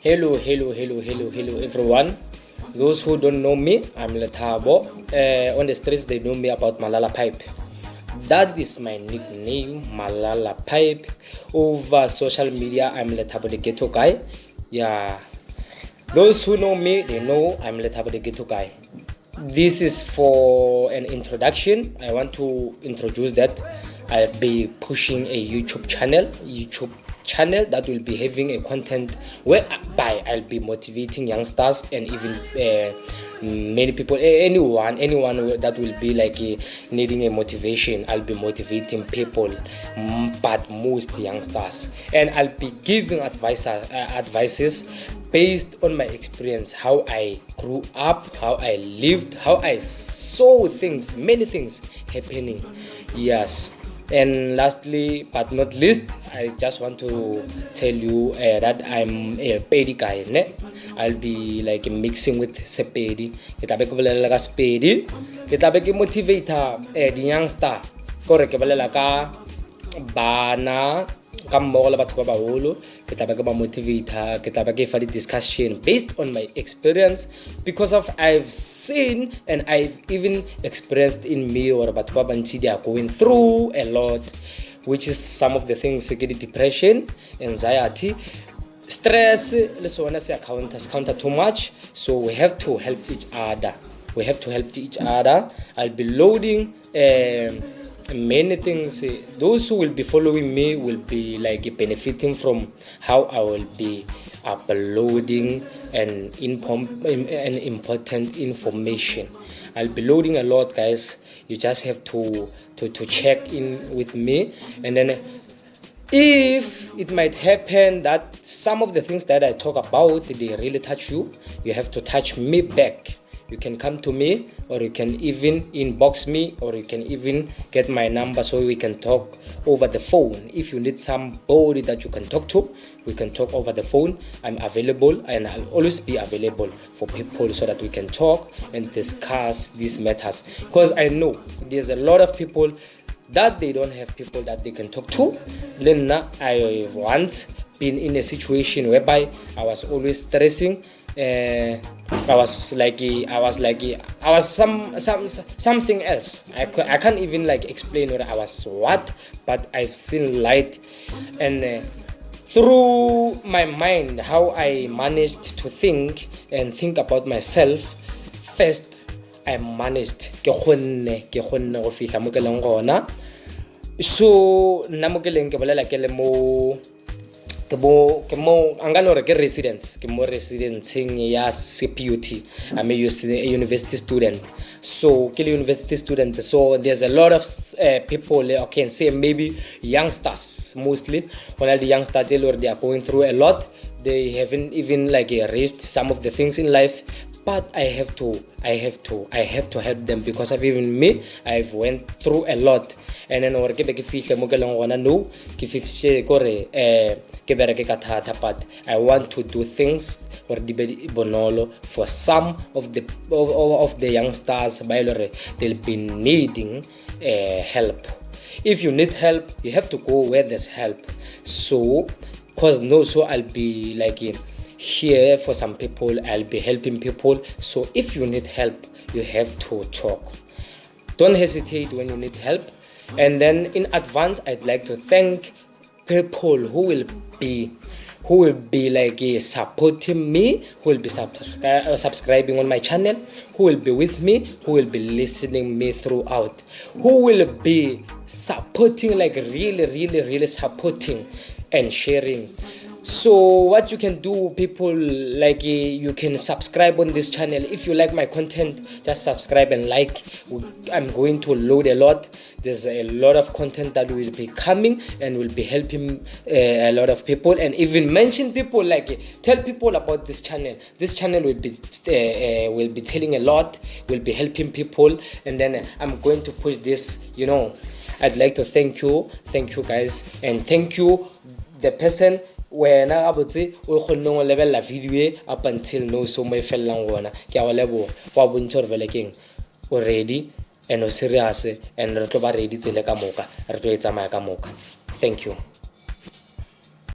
Hello, everyone. Those who don't know me, I'm Lethabo. On the streets, they know me about Malala Pipe. That is my nickname, Malala Pipe. Over social media, I'm Lethabo the Ghetto Guy. Yeah. Those who know me, they know I'm Lethabo the Ghetto Guy. This is for an introduction. I want to introduce that I'll be pushing a YouTube channel that will be having a content whereby I'll be motivating youngsters and even many people, anyone that will be like needing a motivation. I'll be motivating people, but most youngsters, and I'll be giving advices based on my experience, how I grew up, how I lived, how I saw things, many things happening. Yes. And lastly, but not least, I just want to tell you that I'm a Pedi guy. I'll be like mixing with Sepedi. Kita be kebelela ka Sepedi. Kita be ke motivator the youngster. Kore kebelela ka bana ka mmogo le batho ba baholo. Kita be ke ba motivator. Kita be ke fa discussion based on my experience, because of I've seen and I've even experienced in me or batho ba bantsi they are going through a lot, which is some of the things like depression, anxiety, stress. Let's say counter too much, so we have to help each other. I'll be loading many things. Those who will be following me will be like benefiting from how I will be uploading an important information. I'll be loading a lot, guys. You just have to check in with me, and then if it might happen that some of the things that I talk about they really touch you, you have to touch me back. You can come to me, or you can even inbox me, or you can even get my number so we can talk over the phone. If you need somebody that you can talk to, we can talk over the phone. I'm available, and I'll always be available for people so that we can talk and discuss these matters. Because I know there's a lot of people that they don't have people that they can talk to. Then I once been in a situation whereby I was always stressing. I was something else. I can't even like explain what I was but I've seen light, and through my mind, how I managed to think about myself. First, I managed ke khonne go fihla mo ke leng gona. So nna mo ke leng ke bolela ke le mo angano re ke residence ke mo residencing ya CPUT. I'm a university student, so ke university student, so there's a lot of people, I can say maybe youngsters mostly. When the youngsters they are going through a lot, they haven't even like reached some of the things in life, but I have to help them, because of even me, I've went through a lot. And then ke be ke fihle mo ke leng gona no ke fihle kore ke bereke ka thata, but I want to do things or di be bonolo for some of the youngsters ba ile they'll be needing help. If you need help, you have to go where there's help. So I'll be like here for some people, I'll be helping people. So if you need help, you have to talk. Don't hesitate when you need help. And then in advance, I'd like to thank people who will be like supporting me, who will be subscribing on my channel, who will be with me, who will be listening me throughout, who will be supporting, like really supporting and sharing. So what you can do, people, like you can subscribe on this channel. If you like my content, just subscribe and like. I'm going to load a lot. There's a lot of content that will be coming and will be helping a lot of people, and even mention people, like tell people about this channel. This channel will be telling a lot, will be helping people, and then I'm going to push this. I'd like to thank you guys, and thank you the person when I abotse o khonne go lebella video up until no so mo fellang gona. Ke a lebo wa bontshwa re velekeng o ready and o serious, and re tlo ba ready tsele ka moka, re tlo etsa maya ka moka. Thank you.